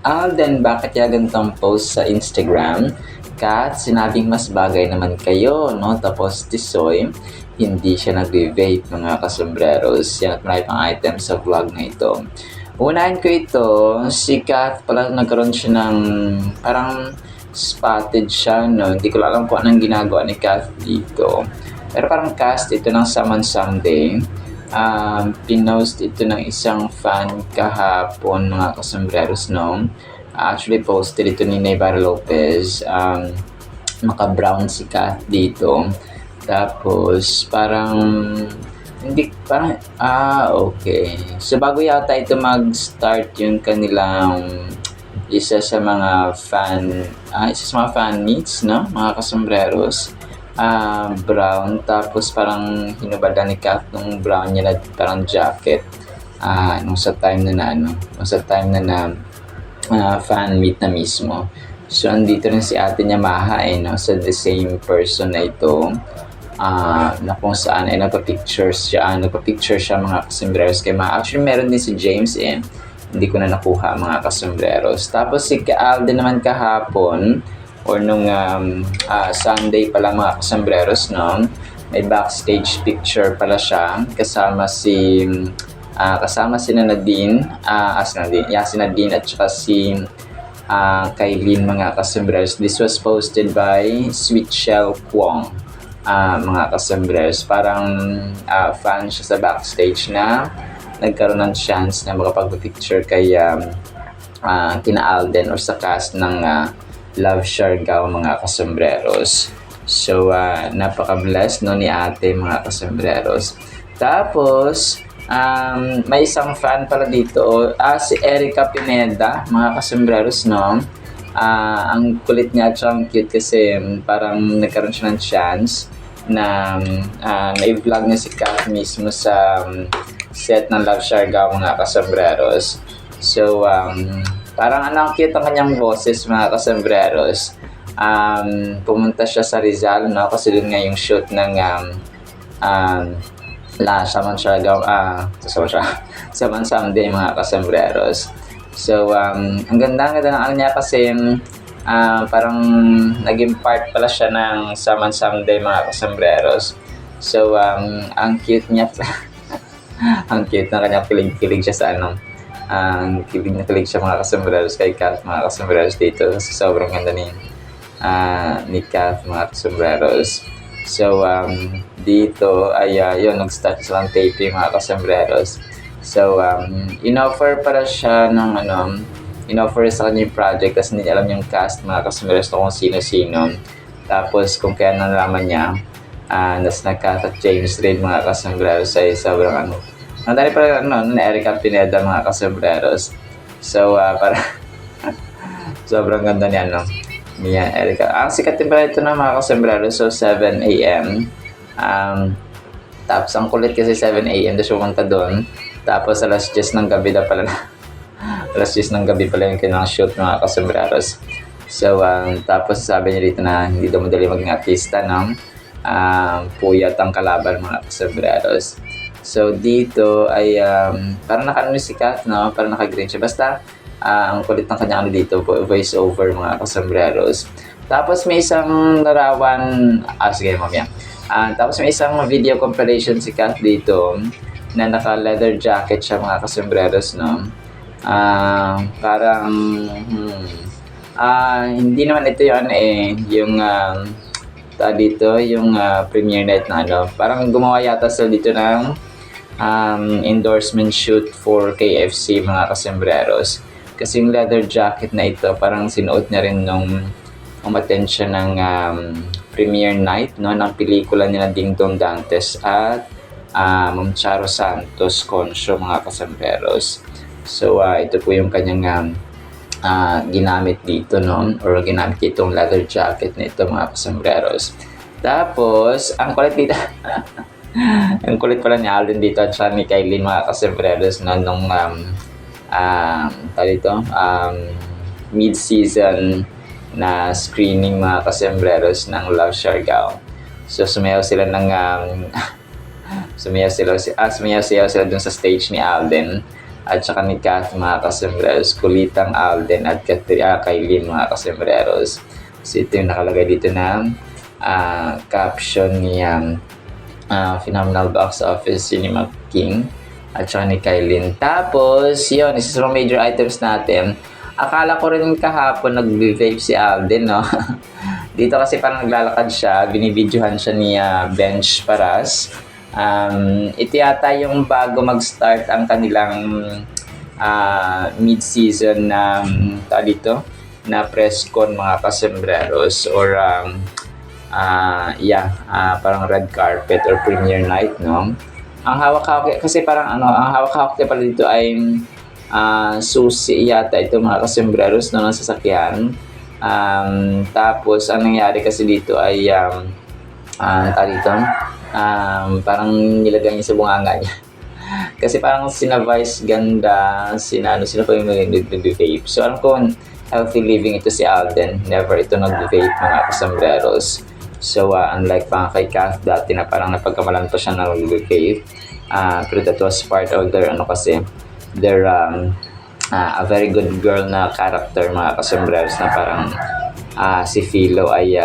Alden, bakit kaya ganitong post sa Instagram? Kat, sinabing mas bagay naman kayo, no? Tapos Tisoy, hindi siya nagve-vape mga kasombreros. Yan at marami pang items sa vlog na ito. Unahin ko ito, si Kat pala nagkaroon siya ng parang spotted siya, no? Hindi ko alam kung anong ginagawa ni Kat dito. Pero parang cast ito ng Saman Someday. Pinost ito ng isang fan kahapon mga kasambreros, no? Actually posted ito ni Navarro Lopez. Maka-brown si Kat dito. Tapos parang hindi parang okay. So bago yata ito mag-start yung kanilang isa sa mga fan meets, no? Mga kasambreros. Brown, tapos parang hinubadan ni Kat nung brown niya na parang jacket nung sa time na fan meet na mismo. So andito rin si ate niya Maha no, sa the same person na ito na kung saan ay nagpa-picture siya mga kasambreros kay Maha. Actually meron din si James hindi ko na nakuha mga kasambreros. Tapos si Alden naman kahapon or nung Sunday pala mga kasambreros, no? May backstage picture pala siya kasama si Nadine, si Nadine at saka si Kailin mga kasambreros. This was posted by Sweet Shell Kwong mga kasambreros. Parang fan siya sa backstage na nagkaroon ng chance na makapag-picture kay kina Alden or sa cast ng Love Siargao mga kasambreros. So, napaka-blessed no, ni ate mga kasambreros. Tapos, may isang fan pala dito, si Erica Pineda mga kasambreros, no? Ang kulit niya at ang cute kasi parang nagkaroon siya ng chance na na-vlog niya si Kat mismo sa set ng Love Siargao mga kasambreros. So, parang ang cute ang kanyang boses mga kasambreros. Pumunta siya sa Rizal, no? Kasi doon nga yung shoot ng Saman Someday mga kasambreros. So, ang ganda ng ano niya kasi parang naging part pala siya ng Saman Someday mga kasambreros. So, ang cute niya ang cute na kanya, kilig siya sa kilig na kilig siya mga kasambreros kay Kat mga kasambreros dito kasi sobrang ganda ni Kat mga kasambreros. So dito ay yun, nag-start silang taping mga kasambreros. So in-offer para siya ng in-offer sa kanya yung project kasi hindi alam yung cast mga kasambreros kung sino-sino. Tapos kung kaya nalaman niya nas na Kat at James Reid mga kasambreros ay sobrang Nadali pala na Erica Pineda mga kasambreros. So, para sobrang ganda niya Erica. Ang sikat din pala ito na mga kasambreros. So, 7 a.m. Tapos, ang kulit kasi 7 a.m. na pumunta doon. Tapos, alas 10 ng gabi na pala alas 10 ng gabi pala yung kailangang shoot mga kasambreros. So, tapos sabi niya dito na hindi daw madali maging artista, no? Puyat ang kalaban mga kasambreros. So, dito ay parang naka-ano si Kat, no? Parang naka-green siya. Basta, ang kulit ng kanya dito, voice over mga kasambreros. Tapos, may isang larawan, sige, mamaya. Tapos, may isang video compilation si Kat dito na naka-leather jacket siya mga kasambreros, no? Parang, hindi naman ito yung dito, yung premiere night na parang gumawa yata sila dito ng endorsement shoot for KFC mga kasambreros. Kasi yung leather jacket na ito, parang sinuot niya rin nung umattend siya ng premiere night, no, ng pelikula nila Ding Dong Dantes at Ma'am Charo Santos Concho mga kasambreros. So, ito po yung kanyang ginamit dito, no? Or ginamit itong leather jacket nito mga kasambreros. Tapos, ang kulit dito ang kulit pala ni Alden dito at siya ni Kailin mga kasambreros na nung mid-season na screening mga kasambreros ng Love Siargao. So, sumayaw sila sumayaw sila dun sa stage ni Alden. at saka ni Kath mga kasembreros, kulitang Alden at Kailin mga kasembreros. So ito yung nakalagay dito na caption ni Phenomenal Box Office Cinema King at saka ni Kailin. Tapos yun, isa sa mga major items natin. Akala ko rin kahapon nag-vape si Alden, no? Dito kasi parang naglalakad siya, binibidyohan siya ni Bench Paras. Ito yata yung bago mag-start ang kanilang mid-season na dito na press con mga kasembreros or parang red carpet or premiere night, no? Ang hawak-hawak kasi parang ang hawak-hawak pala dito ay susi yata ito mga kasembreros ng sasakyan. Tapos ang nangyari kasi dito ay parang nilagay niya sa bunganga niya. Kasi parang sina Vice Ganda, sila po yung nag-vape. So alam ko healthy living ito si Alden. Never ito nag-vape mga kasembreros. So unlike pa kay Kath dati na parang napagkamalan pa siya na nag-vape. Pero that was part of their a very good girl na character mga kasembreros na parang si Philo ay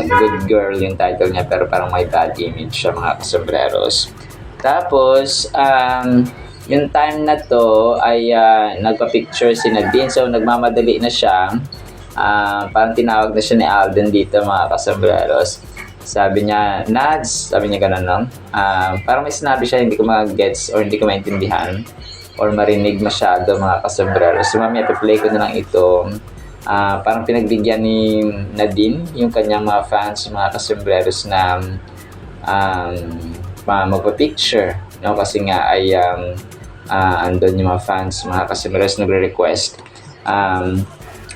good girl yung title niya pero parang may bad image siya mga kasembreros. Tapos yung time na to ay nagpa-picture si Nadine, so nagmamadali na siya. Parang tinawag na siya ni Alden dito mga kasembreros. Sabi niya, Nads, sabi niya ganun, no? Parang may sinabi siya, hindi ko mag-gets or hindi ko maintindihan or marinig masyado mga kasembreros. So mamaya play ko na lang ito. Parang pinagbigyan ni Nadine yung kanyang mga fans, mga kasembreros na magpa-picture, no? Kasi nga ay andun yung mga fans, mga kasembreros nagre-request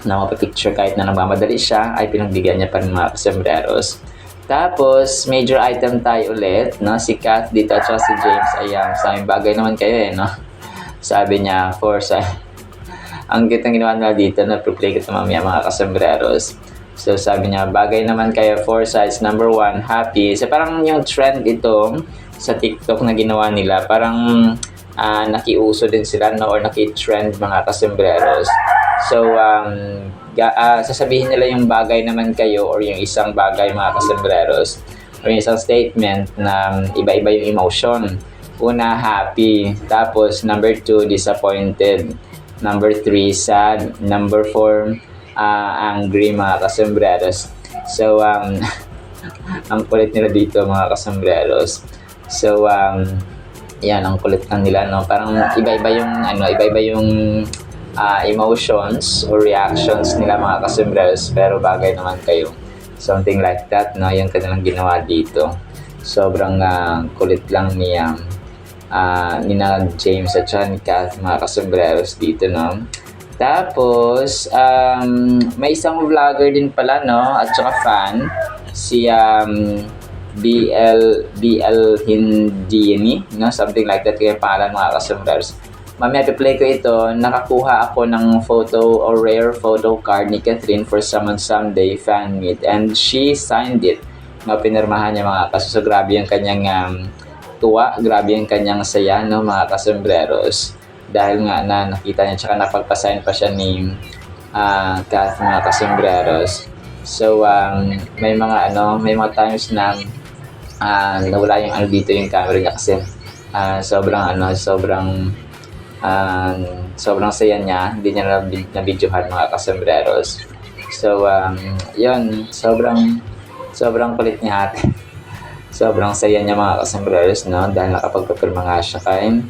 na magpa-picture kahit na nagmamadali siya, ay pinagbigyan niya pa rin mga kasembreros. Tapos, major item tayo ulit, no? Si Kath dito at si James ay sa aming bagay naman kayo, no? Sabi niya, ang cute ng ginawa nila dito, na play ko ito mamaya mga kasembreros. So, sabi niya, bagay naman kayo, 4 sides, number 1, happy. So, parang yung trend ito sa TikTok na ginawa nila, parang nakiuso din sila, no? Or naki-trend mga kasembreros. So, sasabihin nila yung bagay naman kayo or yung isang bagay mga kasembreros or yung isang statement na iba-iba yung emotion. Una, happy. Tapos, number 2, disappointed. Number 3, sad. Number 4, angry mga kasembreros. So, ang kulit nila dito mga kasembreros. So, yan, ang kulit lang nila, no? Parang iba-iba yung emotions or reactions nila mga kasembreros, pero bagay naman kayo. Something like that, no? Yung kanilang ginawa dito. Sobrang kulit lang ni James at ni Kath mga kasembreros dito, no? Tapos, may isang vlogger din pala, no? At saka fan, si BL Hindini, no? Something like that kaya pangalan mga kasembreros. Mamaya play ko ito. Nakakuha ako ng photo or rare photo card ni Catherine for Someone Someday fan meet and she signed it. Pinirmahan niya mga kaso. So, grabe yung kanyang tuwa, grabe yung kanyang saya, no, mga kasembreros. Dahil nga na nakita niya, tsaka napagpasign pa siya ni Kath mga kasembreros. So, may mga times na nawala yung dito yung camera niya kasi sobrang saya niya, hindi niya na-videohan mga kasembreros. So, yun, sobrang kulit niya ate. Sobrang saya niya mga kasembreros, no? Dahil nakapagpapirma nga siya kay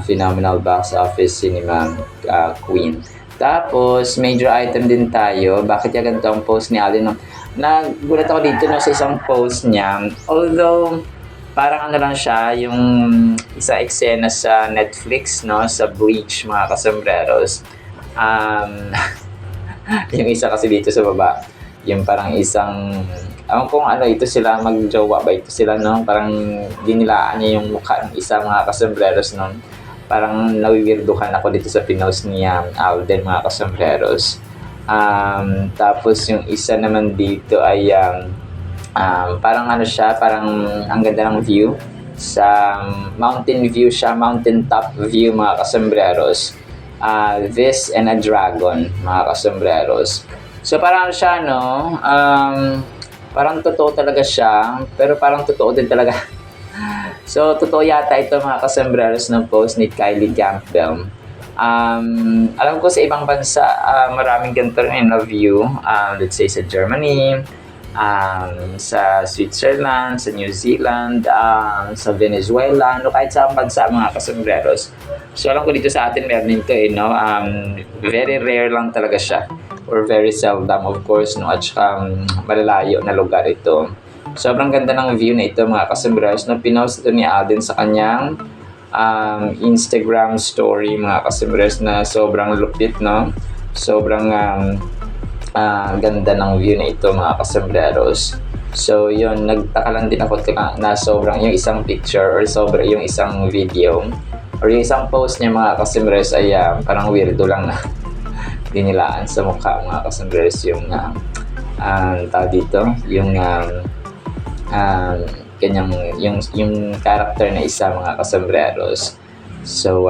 Phenomenal Box Office Cinema Queen. Tapos, major item din tayo. Bakit yung ganito ang post ni Alden? Nagulat ako dito, no, sa isang post niya. Although, parang lang siya, yung isa eksena sa Netflix, no, sa Bleach, mga kasembreros. Yung isa kasi dito sa baba, yung parang isang, kung ito sila, magjowa ba ito sila, no? Parang dinilaan niya yung mukha ng isa mga kasembreros, no? Parang nawiwirduhan ako dito sa pinost ni Alden, mga kasembreros. Tapos yung isa naman dito ay parang siya, parang ang ganda ng view sa mountain view siya, mountain top view mga kasembreros. This and a dragon mga kasembreros. So parang siya no, parang totoo talaga siya, pero parang totoo din talaga. So totoo yata ito mga kasembreros ng post ni Kylie Campbell. Alam ko sa ibang bansa, maraming ganito rin na view. Let's say sa Germany, sa Switzerland, sa New Zealand, sa Venezuela, no, kahit sa bansa mga kasembreros. So alam ko dito sa atin meron din ito no? Very rare lang talaga siya, or very seldom of course, no? At saka malalayo na lugar ito. Sobrang ganda ng view na ito mga kasembreros, na pinost ito ni Alden sa kanyang Instagram story mga kasembreros, na sobrang lupit, no? Sobrang ganda ng view na ito mga kasembreros. So yun, nagtaka lang din ako na sobrang yung isang picture or sobrang yung isang video or yung isang post niya mga kasembreros ay parang weirdo lang na dinilaan sa mukha mga kasembreros yung tawag dito, yung kanyang yung character na isa mga kasembreros. So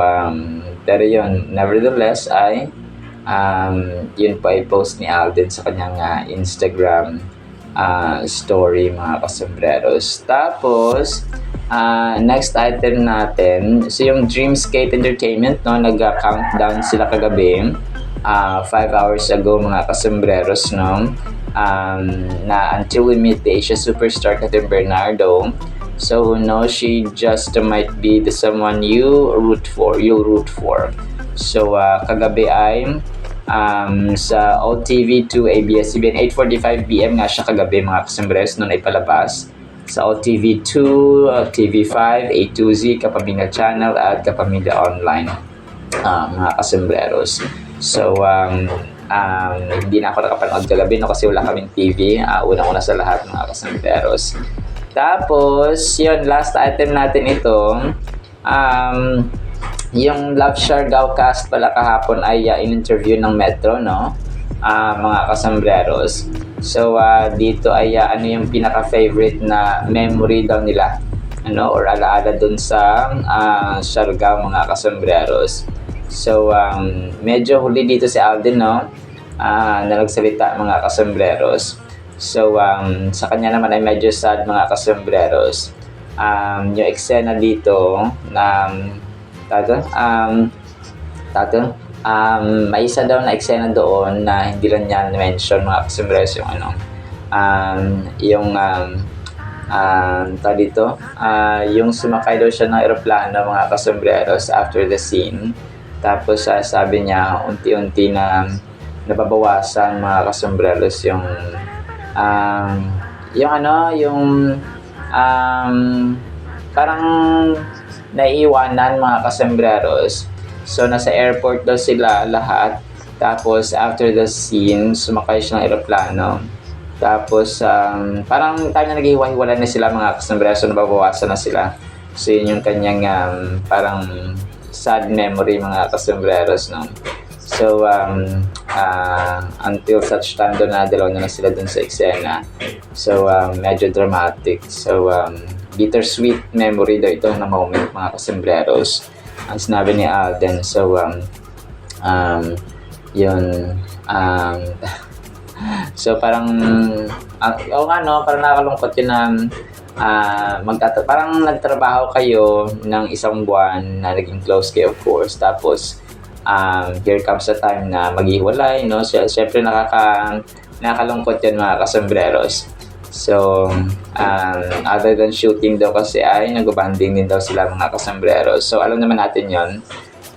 pero yun, nevertheless ay yun pa i-post ni Alden sa kanyang Instagram story mga kasembreros. Tapos next item natin, so yung Dreamscape Entertainment, no, nag-countdown sila kagabi 5 hours ago mga kasembreros, no, na Until We Meet the Asia Superstar Catherine Bernardo. So who knows, she just might be the someone you root for. So kagabi ay sa OTV2 ABS-CBN 8:45 PM nga siya kagabi mga kasembreros, noon ay palabas sa OTV2, TV5, A2Z, Kapamilya Channel at Kapamilya Online mga kasembreros. So hindi na ako nakapanood kagabi, no, kasi wala kaming TV, unang-una sa lahat mga kasembreros. Tapos yun, last item natin ito, yung Love Siargao cast pala kahapon ay in-interview ng Metro, no, mga kasembreros. So dito ay ano yung pinaka-favorite na memory daw nila, ano, or alaala dun sa Siargao mga kasembreros. So medyo huli dito si Alden, no, na nagsalita mga kasembreros. So sa kanya naman ay medyo sad mga kasembreros. Yung eksena dito na may isa daw na eksena doon na hindi lang niya mention mga kasembreros, yung ano, yung sumakay daw siya ng eroplano mga kasembreros after the scene. Tapos sabi niya unti-unti na nababawasan mga kasembreros yung parang naiiwanan mga kasembreros. So nasa airport daw sila lahat. Tapos after the scene, sumakay siya ng eroplano. Tapos parang tayo na naghihiwa-hiwala na sila mga kasembreros, so nababawasan na sila. So yun yung kanyang parang sad memory mga kasembreros, no. So until such time doon na dalawa na sila dun sa eksena. So medyo dramatic. So bittersweet memory daw ito na moment mga kasembreros, ang sinabi ni Alden. So yun, so parang parang nakakalungkot yun na parang nagtrabaho kayo ng isang buwan na naging close kayo of course, tapos here comes the time na maghiwalay, no. So syempre nakakalungkot yun mga kasembreros. So other than shooting daw kasi ay nag-bonding din daw sila mga kasembreros. So alam naman natin yon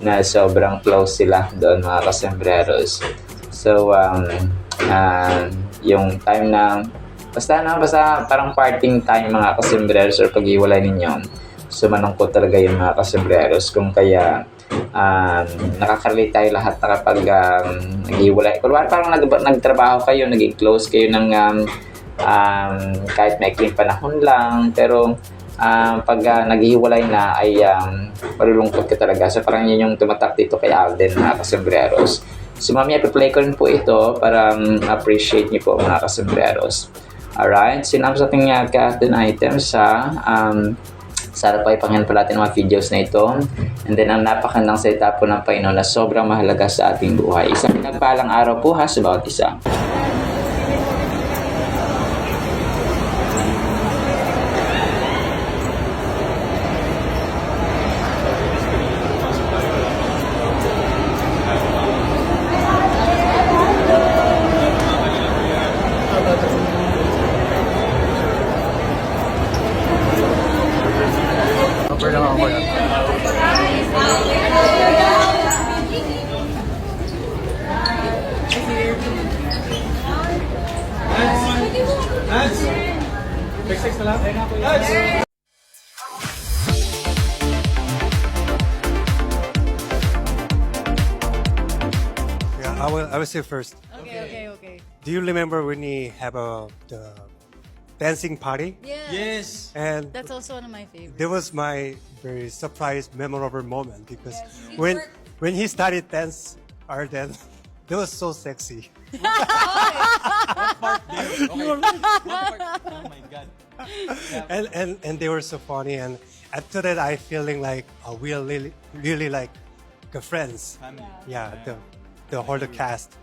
na sobrang close sila doon mga kasembreros. So yung time na basta parang parting time mga kasembreros or pag-iwalay ninyo, so malungkot talaga yung mga kasembreros. Kung kaya nakaka-relate tayo lahat na kapag nag-iwalay. Parang nagtrabaho kayo, naging close kayo ng kahit maikling panahon lang, pero pag naghihiwalay na ay malulungkot ka talaga. So parang yun yung tumatak dito kay Alden mga kasembreros. So mamaya i-play ko rin po ito para appreciate niyo po mga kasembreros. Alright, sinama sa ating item sa Sana po ay pangyan po natin ang mga videos na ito. And then ang napakandang salita po ng Panginoon na sobrang mahalaga sa ating buhay. Isang pinagpalang araw po ha sa bawat isa. Yeah, I will say first. Okay. Do you remember when we have the dancing party? Yeah. Yes. And That's also one of my favorites. that was my very surprise, memorable moment because Yes. when he started dance, our dance, that was so sexy. Okay. Oh my God. And they were so funny. And after that, I feeling like we are really like good friends. Family. Yeah, the whole cast.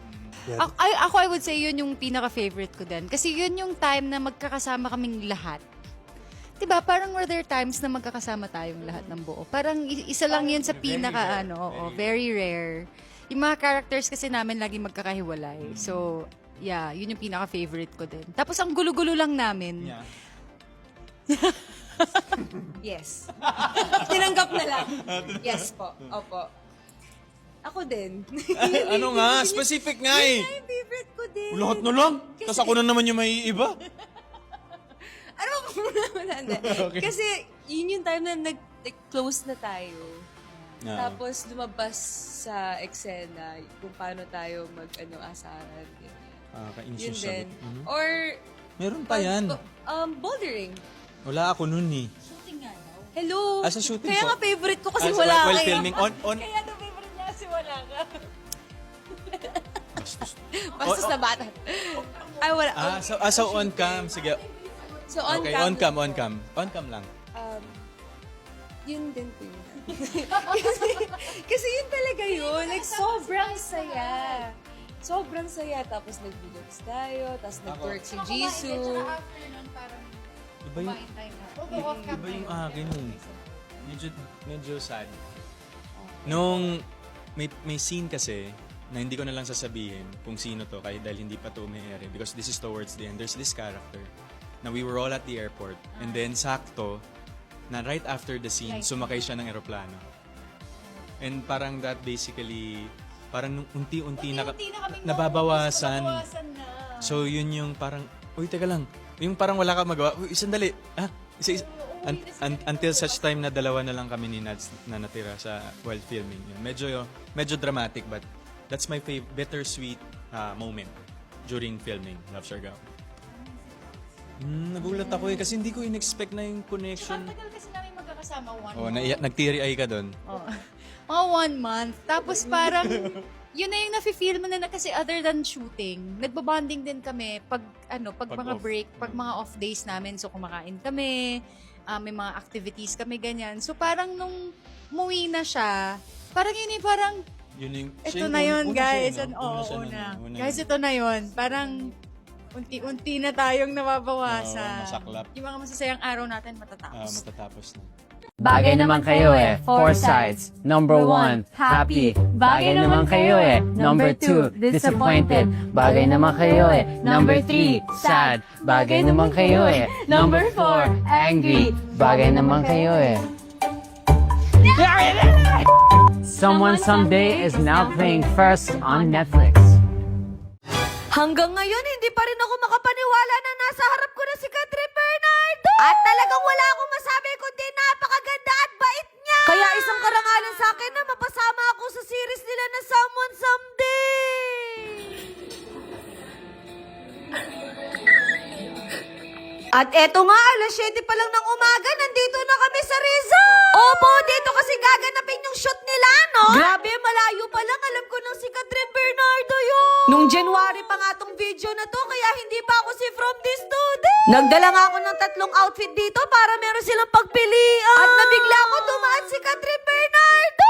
Yeah. I would say yun yung pinaka-favorite ko din. Kasi yun yung time na magkakasama kaming lahat. Diba? Parang were there times na magkakasama tayong lahat ng buo. Parang isa lang yun sa pinaka, very rare. Yung mga characters kasi namin lagi magkakahiwalay. So, yeah, yun yung pinaka-favorite ko din. Tapos ang gulo-gulo lang namin. Yeah. Yes. Tinanggap na lang. Yes po. Opo. Ako din. Ano nga? Specific nga eh. Ay, favorite ko din. Lahat na lang. Tapos ako na naman yung may iba. Ano ba wala na. Kasi yun yung time na nag-close na tayo. Yeah. Tapos lumabas sa eksena kung paano tayo mag-asaran. Kainis Yun yung din. sagot. Or, Meron pa yan. bouldering. Wala ako nun eh. Hello. Sa shooting Kaya po. nga favorite ko kasi Ah, wala while kayo. filming. On. Kaya na favorite niya kasi wala ka. Bastos na bata. Ay, wala. So on cam. Sige. So, on Okay, cam. on cam. On cam lang. Yun din po yun. kasi yun talaga yun. Like, sobrang saya. Sobrang saya. Tapos nag-vlogs tayo. Tapos nag-work si Jisoo. Iba yung, iba yung akin eh. Medyo sad. Nung may scene kasi na hindi ko na lang sasabihin kung sino to kahit dahil hindi pa to umiere because this is towards the end. There's this character na we were all at the airport and then sakto na right after the scene sumakay siya ng eroplano. And parang that basically parang nung unti-unti nababawasan. So yun yung parang uy teka lang. Yung parang wala ka magawa. Uy, sandali. Until such time na dalawa na lang kami ni Nads na natira sa while filming. Yun. Medyo dramatic but that's my bittersweet moment during filming Love Siargao. Nagulat ako eh kasi hindi ko in-expect na yung connection. Tagal kasi namin magkakasama Nagteary-eye ka doon. Mga 1 month. Tapos parang, yun na yung nafe-feel mo na kasi other than shooting, nagbabonding din kami pag mga off. break, pag mga off days namin. So, kumakain kami, may mga activities kami, ganyan. So, parang nung umuwi na siya, parang yun yung parang, Yun yung, ito na yun, guys. Una. Guys, ito na yun. Parang, unti-unti na tayong nababawasan. Oo, masaklap. Yung mga masasayang araw natin matatapos. Matatapos na. Bagay naman kayo eh. 4 sides. Number 1, happy. Bagay naman kayo eh. Number 2, disappointed. Bagay naman kayo eh. Number 3, sad. Bagay naman kayo eh. Number 4, angry. Bagay naman kayo eh. Someone Someday is now playing first on Netflix. Hanggang ngayon, hindi pa rin ako makapaniwala na nasa harap ko na si Catherine Bernardo. At talagang wala akong masabi kundi napakaganda at bait niya. Kaya isang karangalan sa akin na mapasama ako sa series nila na Someone Someday. At eto nga, alas 7 pa lang ng umaga, nandito na kami sa resort. Opo, dito kasi gaganapin yung shoot nila, no? Grabe, malayo pa lang. Alam ko nang si Catherine Bernardo yun. Nung January pa nga tong video na to, kaya hindi pa ako si From This to This. Nagdala nga ako ng 3 outfit dito para meron silang pagpilian. At nabigla ako dumaan si Catherine Bernardo!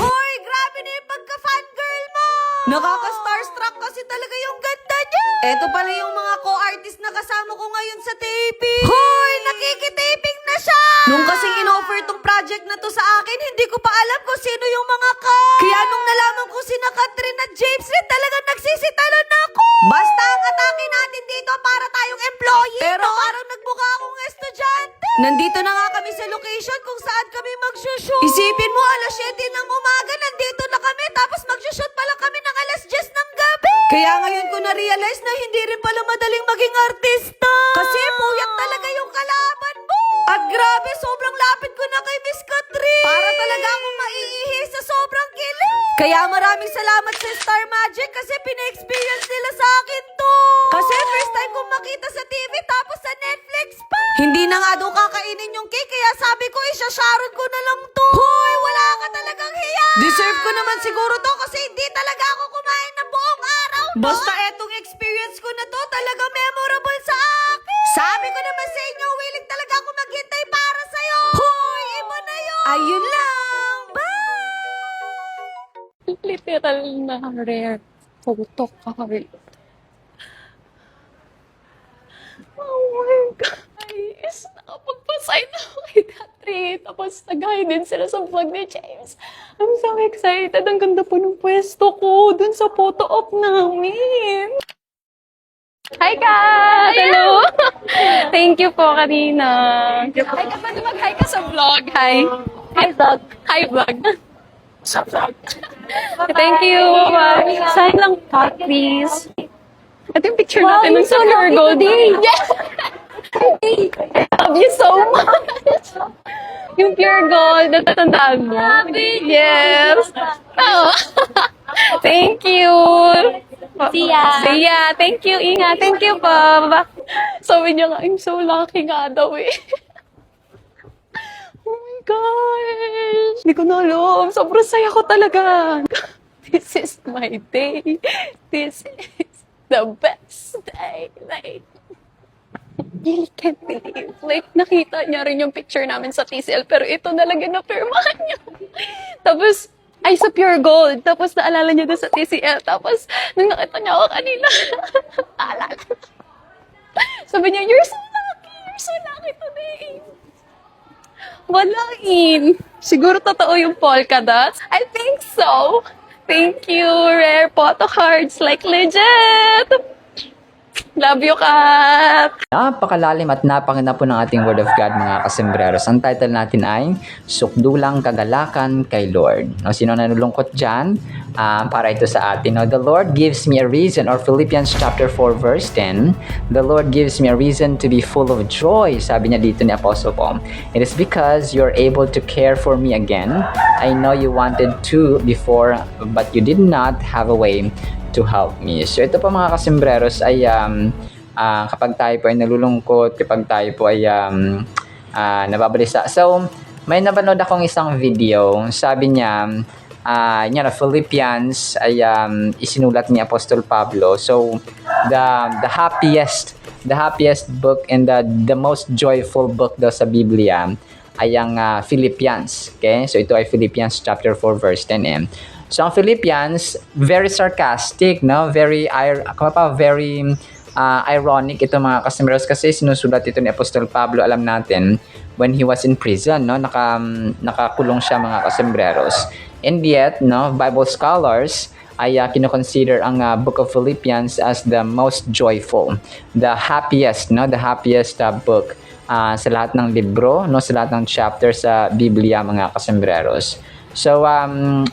Hoy, grabe na yung pagka-fangirl mo! Nakaka-starstruck kasi talaga yung ganda niya! Eto pala yung mga co-artist na kasama ko ngayon sa taping. Hoy, nakikitaping na siya! Nung kasing in-offer tong project na to sa akin, hindi ko pa alam kung sino yung mga Kaya nung nalaman ko sina Catherine at James Reid, talagang nagsisitalon ako! Basta ang atake natin dito para tayong employee, pero parang nagbuka akong estudyante. Nandito na nga kami sa location kung saan kami magsushoot. Isipin mo, alas 7 ng umaga, nandito na kami, tapos magsushoot pa lang kami ng alas 10 ng gabi. Kaya ngayon ko na-realize na hindi rin pala madaling maging artista. Kasi puyat talaga yung kalaban mo. At grabe, sobrang lapit ko na kay Miss Catherine. Para talaga akong maiihi sa sobrang kilig. Kaya maraming salamat sa Star Magic kasi pina-experience nila sa akin to. Kasi first time kong makita sa TV tapos sa Netflix pa. Hindi na nga daw kakainin yung cake kaya sabi ko isasharon ko na lang to. Hoy, wala ka talagang hiya. Deserve ko naman siguro to kasi hindi talaga ako kumain ng buong araw. Basta etong experience ko na to talaga memorable sa akin. Sabi ko naman sa inyo, willing talaga ako maghintay para sa'yo. Hoy, iba na yun. Ayun lang. Bye! Literal na rare photo card. Oh my guys! Nakapagpasign ako kay Catherine. Tapos nag-hi din sila sa vlog ni James. I'm so excited. Ang ganda po ng pwesto ko dun sa photo op namin. Hi, Kat! Hello! Thank you po, Karina. Hi, Kat. Pwede mag-hi ka sa vlog. Hi. Hi, vlog. Hi, vlog. Sa vlog. Thank you. Sign lang, Kat, please. Ito yung picture natin ng sa Pure Gold. Yeah! I love you so much! Yung Pure Gold, natatandaan mo? Yes! Oh. Thank you! See ya! See ya! Thank you, Inga! Thank you po! Sabi niya nga, I'm so lucky nga daw eh. Oh my gosh! Hindi ko na alam. Sobrang saya ko talaga. This is my day. This is the best day. Like, really can't believe. Like, nakita niya rin yung picture namin sa TCL, pero ito talaga na-firmahan niya. Tapos, ay sa Pure Gold. Tapos, naalala niya doon sa TCL. Tapos, nung nakita niya ako kanina, naalala. Sabi niya, you're so lucky. You're so lucky today. Walain. Siguro totoo yung polka dots. I think so. Thank you, rare photo cards. Like, legit. Love you, Kat! Napakalalim at napakaganda po ng ating Word of God, mga kasembreros. Ang title natin ay Sukdulang Kagalakan kay Lord. No, sino nalulungkot dyan? Para ito sa atin. No, the Lord gives me a reason, or Philippians chapter 4 verse 10, the Lord gives me a reason to be full of joy. Sabi niya dito ni Apostle Paul, it is because you're able to care for me again. I know you wanted to before, but you did not have a way to help me. So ito po mga kasembreros ay kapag tayo po ay nalulungkot, kapag tayo po ay nababalisa. So may napanood akong isang video, sabi niya Philippians ay isinulat ni Apostol Pablo. So the happiest book and the most joyful book daw sa Biblia ay ang Philippians. Okay? So ito ay Philippians chapter 4 verse 10. So ang Philippians, very sarcastic, no? Very ironic ito mga kasembreros kasi sinusulat ito ni Apostol Pablo, alam natin, when he was in prison, no? Nakakulong siya mga kasembreros. And yet, no, Bible scholars ay kino-consider ang Book of Philippians as the most joyful, the happiest book sa lahat ng libro, no, sa lahat ng chapter sa Biblia mga kasembreros. So,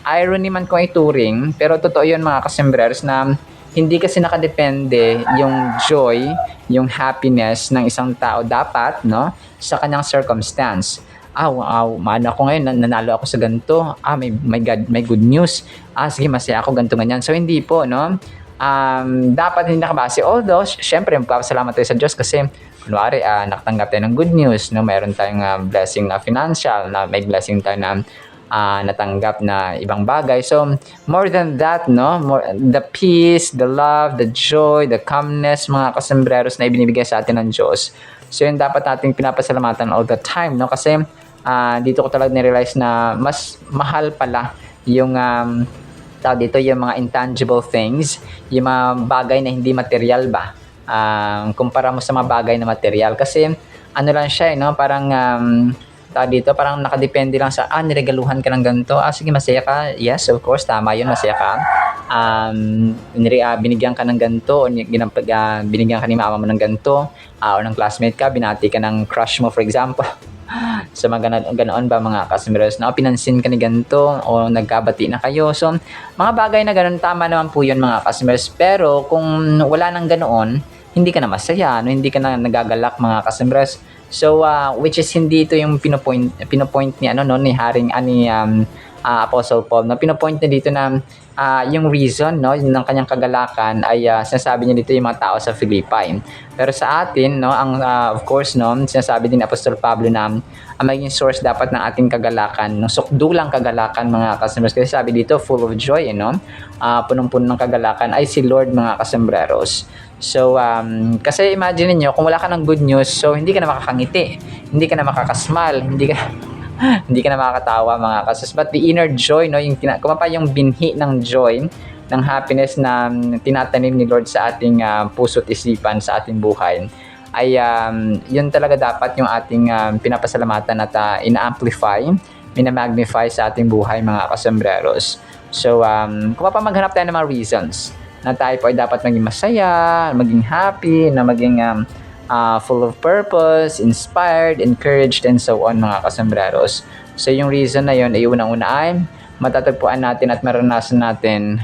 irony man kung ituring, pero totoo yun mga kasembreros na hindi kasi nakadepende yung joy, yung happiness ng isang tao dapat, no, sa kanyang circumstance. Maano ako ngayon, nanalo ako sa ganito. May good news. Sige, masaya ako ganito ganyan. So, hindi po, no? Dapat hindi nakabase. Although, syempre, magpapasalamat tayo sa Diyos kasi, kunwari, nakatanggap tayo ng good news, no? Mayroon tayong blessing na financial, na may blessing tayo na natanggap na ibang bagay. So, more than that, no? The peace, the love, the joy, the calmness, mga kasembreros na ibinibigay sa atin ng Diyos. So, yun dapat nating pinapasalamatan all the time, no? Kasi, dito ko talaga na-realize na mas mahal pala yung, dito, yung mga intangible things, yung mga bagay na hindi material ba? Kumpara mo sa mga bagay na material. Kasi, ano lang siya, no? Parang, dito, parang nakadepende lang sa, niregaluhan ka ng ganito. Sige, masaya ka. Yes, of course, tama yun, masaya ka. Binigyan ka ng ganito, o binigyan ka ni mama mo ng ganito, o ng classmate ka, binati ka ng crush mo, for example. So, ganoon ba mga kasembreros na pinansin ka ni ganito, o nagkabati na kayo. So, mga bagay na ganoon, tama naman po yun mga kasembreros. Pero, kung wala nang ganoon, hindi ka na masaya, no? Hindi ka na nagagalak mga kasembreros. So, which is hindi ito yung pinopoint ni ni Haring Apostle Paul, no? Pinopoint niya dito na yung reason, no, ng kanyang kagalakan ay sinasabi niya dito yung mga tao sa Philippi. Pero sa atin, no, of course, no, sinasabi din ni Apostol Pablo na ang maging source dapat ng ating kagalakan, no, sukdulang kagalakan mga kasembreros. Kasi sabi dito, full of joy, no, punong-puno ng kagalakan ay si Lord mga kasembreros. So, kasi imagine niyo kung wala ka ng good news, so hindi ka na makakangiti, hindi ka na makakasmile, hindi ka na makakatawa mga kasus. But the inner joy, no, yung binhi ng joy, ng happiness na tinatanim ni Lord sa ating puso't isipan, sa ating buhay, ay yun talaga dapat yung ating pinapasalamatan at ina-amplify, minamagnify sa ating buhay mga kasembreros. So, kung maghanap tayo ng mga reasons na tayo po ay dapat maging masaya, maging happy, na maging full of purpose, inspired, encouraged, and so on mga kasembreros. So yung reason na yun ay unang-una ay matatagpuan natin at maranasan natin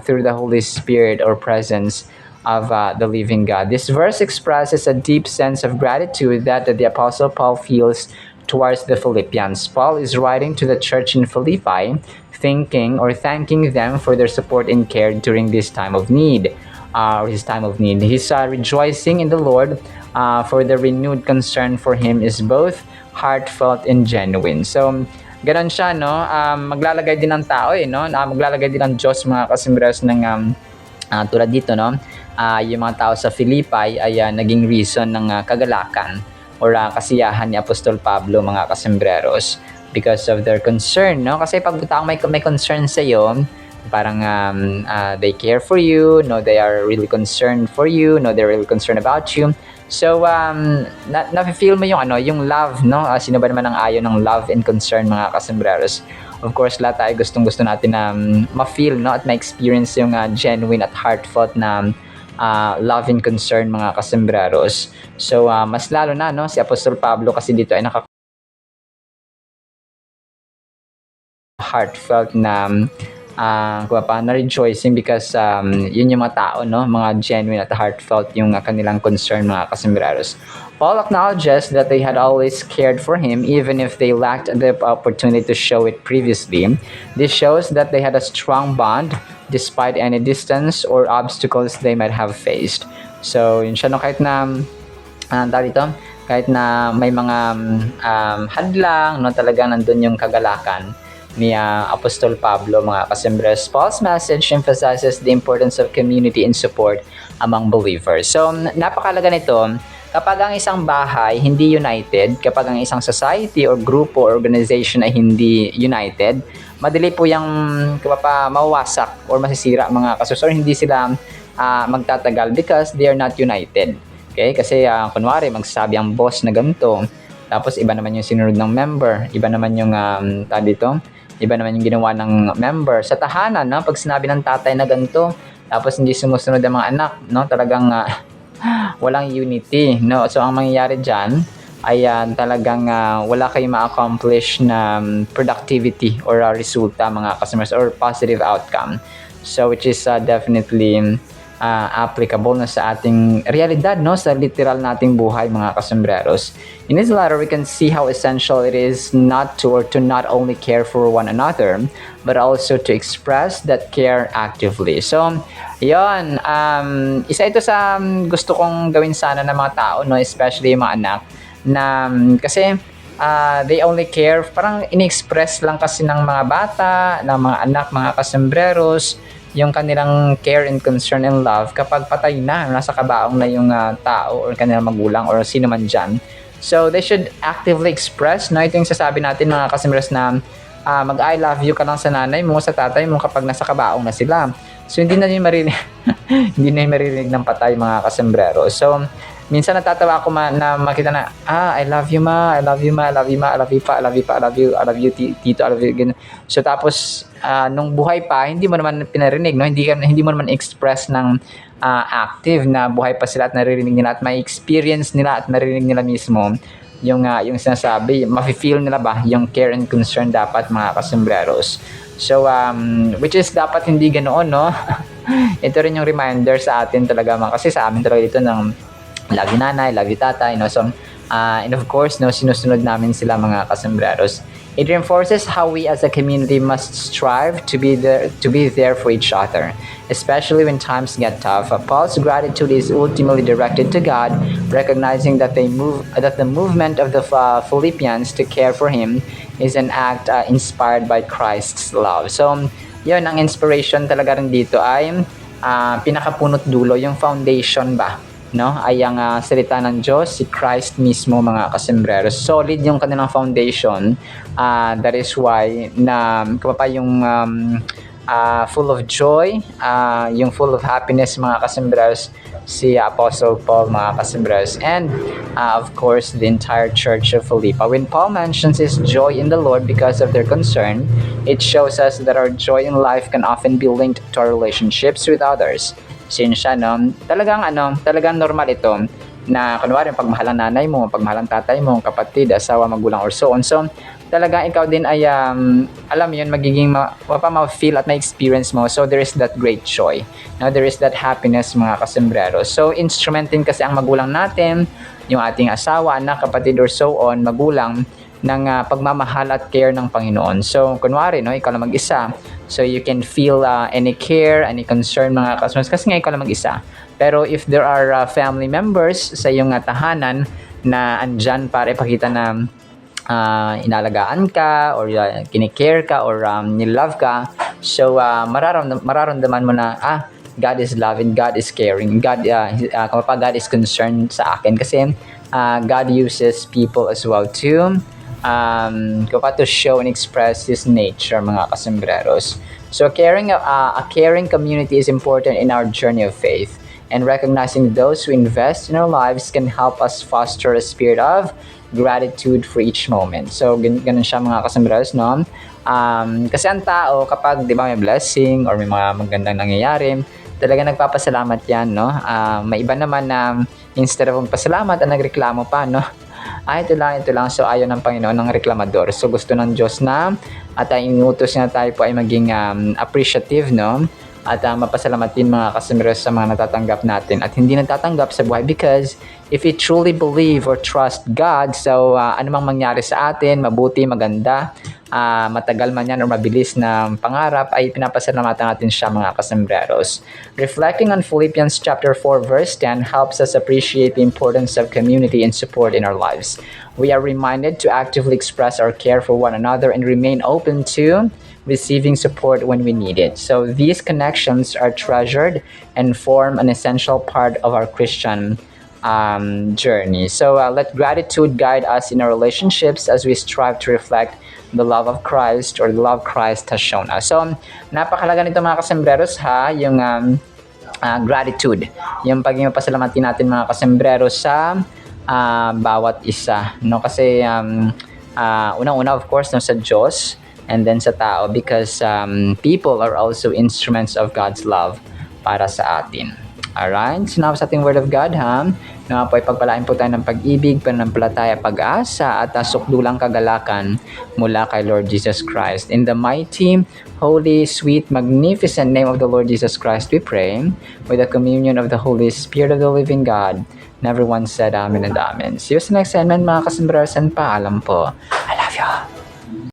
through the Holy Spirit or presence of the living God. This verse expresses a deep sense of gratitude that the Apostle Paul feels towards the Philippians. Paul is writing to the church in Philippi, thanking them for their support and care during this time of need. His time of need. He's rejoicing in the Lord, for the renewed concern for him is both heartfelt and genuine. So, ganun siya, no? Maglalagay din ng tao, no? Maglalagay din ng Diyos mga kasembreros ng tulad dito, no? Yung mga tao sa Philippi ay naging reason ng kagalakan or kasiyahan ni Apostol Pablo mga kasembreros because of their concern, no? Kasi pag taong may concern sa iyo, parang they care for you, no, they are really concerned for you, no, they're really concerned about you. So na-feel mo yung love, no? Sino ba naman ang ayaw ng love and concern mga kasembreros? Of course, lahat tayo gustong-gusto natin na ma-feel, no, at ma-experience yung genuine at heartfelt na love and concern mga kasembreros. So mas lalo na, no, si Apostol Pablo kasi dito ay heartfelt na na-rejoicing because yun yung mga tao, no, mga genuine at heartfelt yung kanilang concern mga kasembreros. Paul acknowledges that they had always cared for him even if they lacked the opportunity to show it previously. This shows that they had a strong bond despite any distance or obstacles they might have faced. So yun siya, no, kahit na kahit na may mga hadlang, no, talagang nandun yung kagalakan ni Apostol Pablo mga kasembreros. Paul's message emphasizes the importance of community and support among believers. So, napakalaga nito kapag ang isang bahay hindi united, kapag ang isang society or grupo or organization ay hindi united, madali po yung mawawasak or masisira mga kasus, or hindi sila magtatagal because they are not united. Okay? Kasi kunwari magsasabi ang boss na ganito, tapos iba naman yung sinunod ng member, iba naman yung iba naman yung ginawa ng member sa tahanan, no? Pag sinabi ng tatay na ganito, tapos hindi sumusunod ang mga anak, no? Talagang walang unity, no? So ang mangyayari diyan ay talagang wala kayong ma-accomplish na productivity or resulta mga customers or positive outcome. So which is definitely applicable na sa ating realidad, no, sa literal nating buhay mga kasembreros. In this letter, we can see how essential it is not only care for one another, but also to express that care actively. So, yon, isa ito sa gusto kong gawin sana ng mga tao, no, especially yung mga anak, na kasi they only care, parang in-express lang kasi ng mga bata, ng mga anak, mga kasembreros, yung kanilang care and concern and love kapag patay na, nasa kabaong na yung tao or kanilang magulang or sino man dyan. So, they should actively express, no? Ito yung sasabi natin mga kasembreros na mag-I love you ka lang sa nanay mo, sa tatay mo kapag nasa kabaong na sila. So, hindi na yung marinig, hindi na yung maririnig ng patay mga kasembrero. So, minsan natatawa ako na makita na, I love you ma, I love you ma, I love you ma, I love you pa, I love you pa, I love you, I love you tito, I love you. Ganun. So, tapos, nung buhay pa, hindi mo naman pinarinig, no? Hindi mo naman express ng active na buhay pa sila at naririnig nila at may experience nila at naririnig nila mismo yung sinasabi, mafe-feel nila ba yung care and concern dapat mga kasembreros. So, which is dapat hindi ganoon, no? Ito rin yung reminder sa atin talaga, kasi sa amin talaga dito ng love you nanay, love you tatay, no? So, and of course, no, sinusunod namin sila mga kasembreros. It reinforces how we as a community must strive to be there for each other, especially when times get tough. Paul's gratitude is ultimately directed to God, recognizing that the movement of the Philippians to care for him is an act inspired by Christ's love. So, yun, ang inspiration talaga rin dito ay pinakapunot dulo, yung foundation ba, no? Ay ang salita ng Diyos, si Christ mismo mga kasembreros. Solid yung kanilang foundation. That is why na kapapa yung full of joy, yung full of happiness mga kasembreros, si Apostle Paul mga kasembreros, and of course the entire church of Philippi. When Paul mentions his joy in the Lord because of their concern, it shows us that our joy in life can often be linked to our relationships with others. Sinsya, no? Talagang normal ito na kunwari pagmahal ang nanay mo, pagmahal ang tatay mo, kapatid, asawa, magulang, or so on. So, talaga ikaw din ay, alam mo yun, magiging ma-feel at ma-experience mo. So, there is that great joy. Now, there is that happiness, mga kasembreros. So, instrument din kasi ang magulang natin, yung ating asawa, anak, kapatid, or so on, magulang, ng pagmamahal at care ng Panginoon. So, kunwari, no, ikaw lang mag-isa. So, you can feel any care, any concern, mga kasembreros, kasi nga ikaw lang mag-isa. Pero if there are family members sa iyong tahanan na andyan para ipakita na inalagaan ka or kinikare ka or nilove ka, so mararamdaman mo na God is loving, God is caring, God is concerned sa akin kasi God uses people as well to show and express His nature, mga kasembreros. So a caring community is important in our journey of faith, and recognizing those who invest in our lives can help us foster a spirit of gratitude for each moment. So, ganun siya mga kasembreros, no? Kasi ang tao, kapag, di ba, may blessing or may mga magandang nangyayari, talaga nagpapasalamat yan, no? May iba naman na instead of magpasalamat, nagreklamo pa, no? Ito lang. So, ayaw ng Panginoon ng reklamador. So, gusto ng Diyos na at inutos niya tayo po ay maging appreciative, no? At mapasalamat din mga kasembreros sa mga natatanggap natin at hindi natatanggap sa buhay, because if we truly believe or trust God, so anumang mangyari sa atin, mabuti, maganda, matagal man yan o mabilis na pangarap, ay pinapasalamatan natin siya mga kasembreros. Reflecting on Philippians chapter 4 verse 10 helps us appreciate the importance of community and support in our lives. We are reminded to actively express our care for one another and remain open to receiving support when we need it. So these connections are treasured and form an essential part of our Christian journey. So let gratitude guide us in our relationships as we strive to reflect the love of Christ, or the love Christ has shown us. So napakalaga nito mga kasembreros, yung gratitude, yung pagiging pasalamatan natin mga kasembreros sa bawat isa, no? Kasi unang-una of course, no, sa Diyos, and then sa tao, because people are also instruments of God's love para sa atin. Alright? So now sa ating Word of God, na po ay pagpalain po tayo ng pag-ibig, pananampalataya, pag-asa, at sukdulang kagalakan mula kay Lord Jesus Christ. In the mighty, holy, sweet, magnificent name of the Lord Jesus Christ, we pray, with the communion of the Holy Spirit of the living God. And everyone said Amen and Amen. See you sa next segment mga kasembreros, and paalam po. I love you.